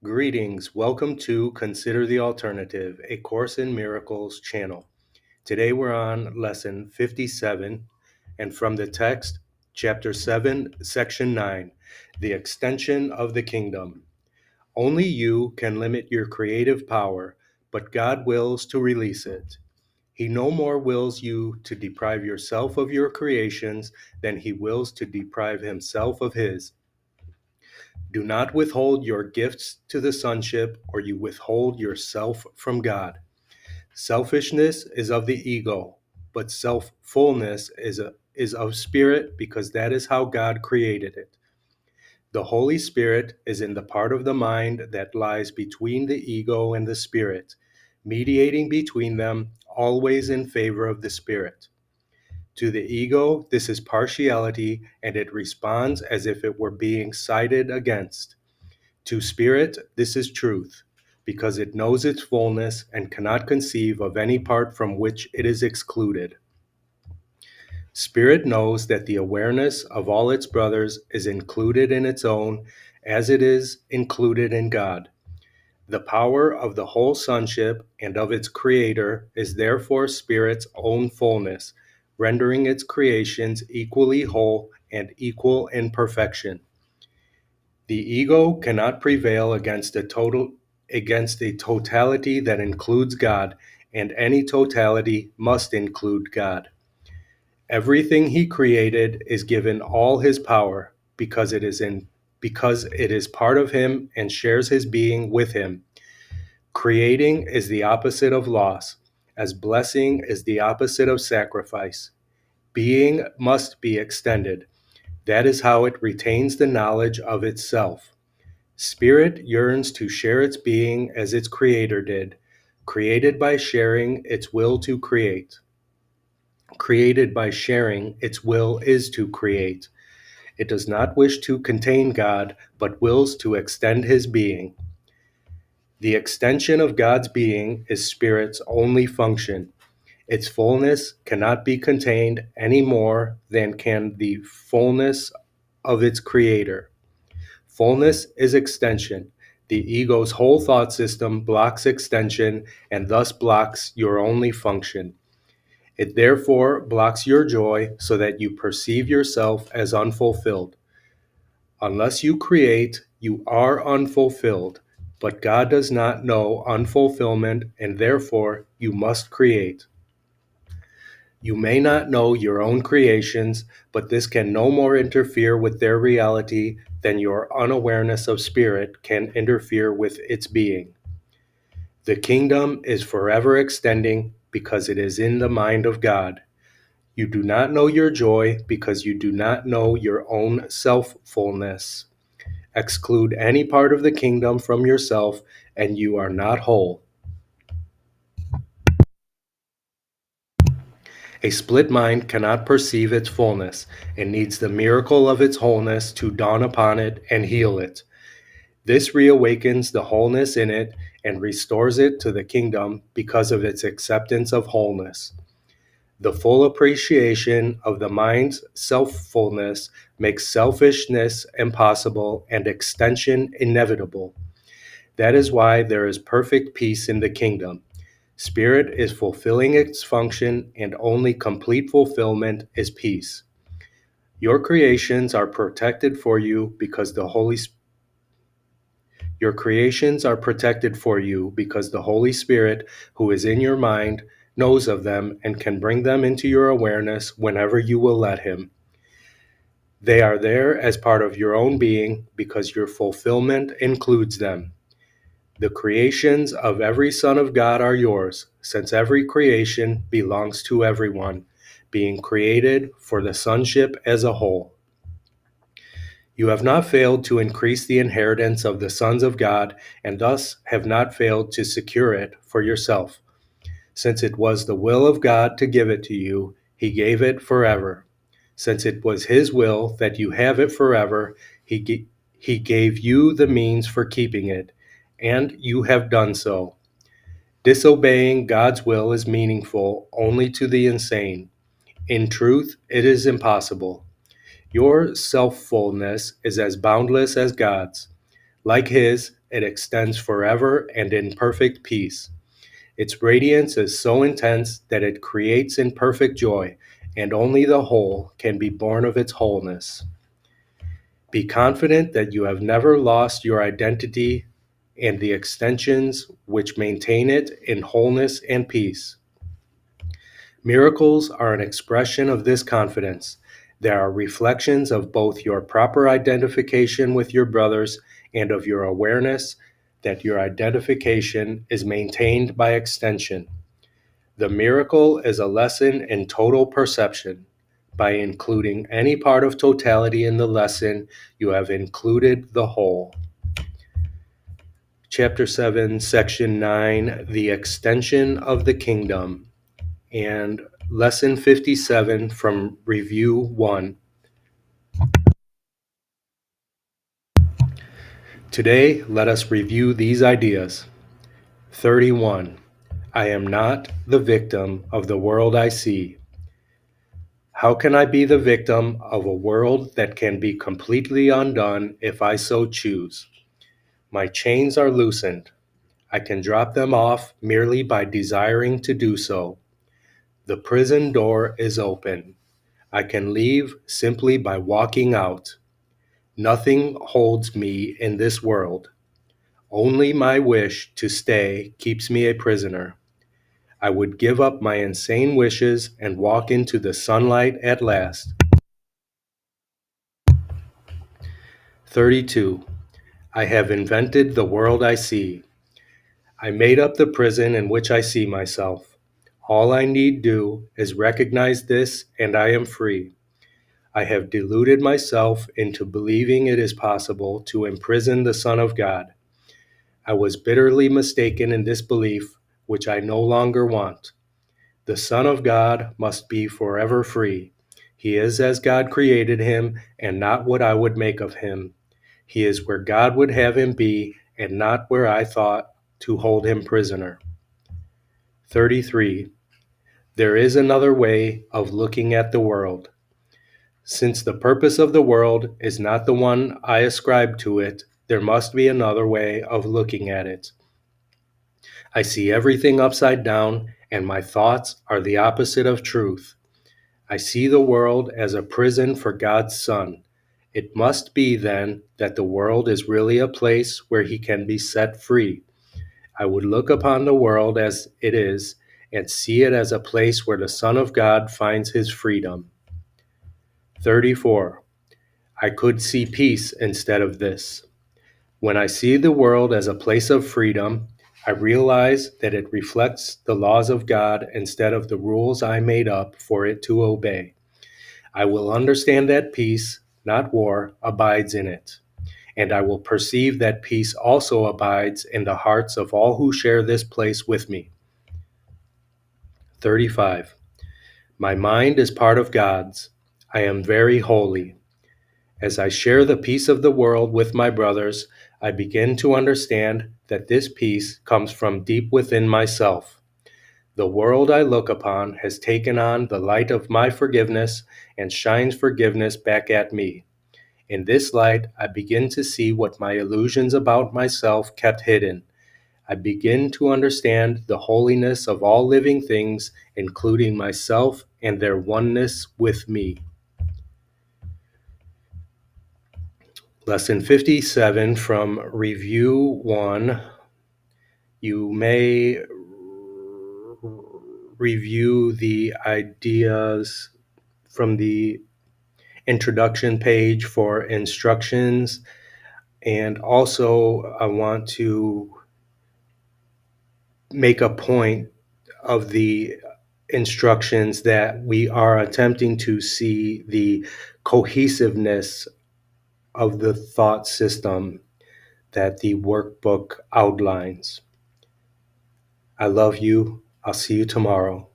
Greetings. Welcome to Consider the Alternative, a Course in Miracles channel. Today we're on lesson 57, and from the text, chapter 7, section 9, the extension of the kingdom. Only you can limit your creative power, but God wills to release it. He no more wills you to deprive yourself of your creations than he wills to deprive himself of his. Do not withhold your gifts to the sonship, or you withhold yourself from God. Selfishness is of the ego, but self-fullness is of spirit, because that is how God created it. The Holy Spirit is in the part of the mind that lies between the ego and the spirit, mediating between them, always in favor of the spirit. To the ego, this is partiality, and it responds as if it were being sided against. To spirit, this is truth, because it knows its fullness and cannot conceive of any part from which it is excluded. Spirit knows that the awareness of all its brothers is included in its own, as it is included in God. The power of the whole sonship and of its creator is therefore Spirit's own fullness, rendering its creations equally whole and equal in perfection. The ego cannot prevail against a totality that includes God, and any totality must include God. Everything he created is given all his power because it is part of him and shares his being with him. Creating is the opposite of loss, as blessing is the opposite of sacrifice. Being must be extended. That is how it retains the knowledge of itself. Spirit yearns to share its being as its creator did, created by sharing its will to create. Created by sharing its will is to create. It does not wish to contain God, but wills to extend his being. The extension of God's being is Spirit's only function. Its fullness cannot be contained any more than can the fullness of its creator. Fullness is extension. The ego's whole thought system blocks extension and thus blocks your only function. It therefore blocks your joy so that you perceive yourself as unfulfilled. Unless you create, you are unfulfilled, but God does not know unfulfillment, and therefore you must create. You may not know your own creations, but this can no more interfere with their reality than your unawareness of spirit can interfere with its being. The kingdom is forever extending because it is in the mind of God. You do not know your joy because you do not know your own self-fullness. Exclude any part of the kingdom from yourself, and you are not whole. A split mind cannot perceive its fullness. It needs the miracle of its wholeness to dawn upon it and heal it. This reawakens the wholeness in it and restores it to the kingdom because of its acceptance of wholeness. The full appreciation of the mind's self-fullness makes selfishness impossible and extension inevitable. That is why there is perfect peace in the kingdom. Spirit is fulfilling its function, and only complete fulfillment is peace. Your creations are protected for you because the Holy Spirit, who is in your mind, knows of them and can bring them into your awareness whenever you will let him. They are there as part of your own being because your fulfillment includes them. The creations of every son of God are yours, since every creation belongs to everyone, being created for the sonship as a whole. You have not failed to increase the inheritance of the sons of God, and thus have not failed to secure it for yourself. Since it was the will of God to give it to you, he gave it forever. Since it was his will that you have it forever, he gave you the means for keeping it, and you have done so. Disobeying God's will is meaningful only to the insane. In truth, it is impossible. Your self-fullness is as boundless as God's. Like his, it extends forever and in perfect peace. Its radiance is so intense that it creates in perfect joy, and only the whole can be born of its wholeness. Be confident that you have never lost your identity and the extensions which maintain it in wholeness and peace. Miracles are an expression of this confidence. They are reflections of both your proper identification with your brothers and of your awareness that your identification is maintained by extension. The miracle is a lesson in total perception. By including any part of totality in the lesson, you have included the whole. Chapter 7, Section 9, The Extension of the Kingdom, and Lesson 57 from Review 1. Today, let us review these ideas. 31. I am not the victim of the world I see. How can I be the victim of a world that can be completely undone if I so choose? My chains are loosened. I can drop them off merely by desiring to do so. The prison door is open. I can leave simply by walking out. Nothing holds me in this world. Only my wish to stay keeps me a prisoner. I would give up my insane wishes and walk into the sunlight at last. 32. I have invented the world I see. I made up the prison in which I see myself. All I need do is recognize this, and I am free. I have deluded myself into believing it is possible to imprison the Son of God. I was bitterly mistaken in this belief, which I no longer want. The Son of God must be forever free. He is as God created him, and not what I would make of him. He is where God would have him be, and not where I thought to hold him prisoner. 33. There is another way of looking at the world. Since the purpose of the world is not the one I ascribe to it, there must be another way of looking at it. I see everything upside down, and my thoughts are the opposite of truth. I see the world as a prison for God's Son. It must be, then, that the world is really a place where he can be set free. I would look upon the world as it is and see it as a place where the Son of God finds his freedom. 34. I could see peace instead of this. When I see the world as a place of freedom, I realize that it reflects the laws of God instead of the rules I made up for it to obey. I will understand that peace, not war, abides in it, and I will perceive that peace also abides in the hearts of all who share this place with me. 35. My mind is part of God's. I am very holy. As I share the peace of the world with my brothers, I begin to understand that this peace comes from deep within myself. The world I look upon has taken on the light of my forgiveness and shines forgiveness back at me. In this light, I begin to see what my illusions about myself kept hidden. I begin to understand the holiness of all living things, including myself and their oneness with me. Lesson 57 from Review 1. You may review the ideas from the introduction page for instructions. And also, I want to make a point of the instructions that we are attempting to see the cohesiveness of the thought system that the workbook outlines. I love you. I'll see you tomorrow.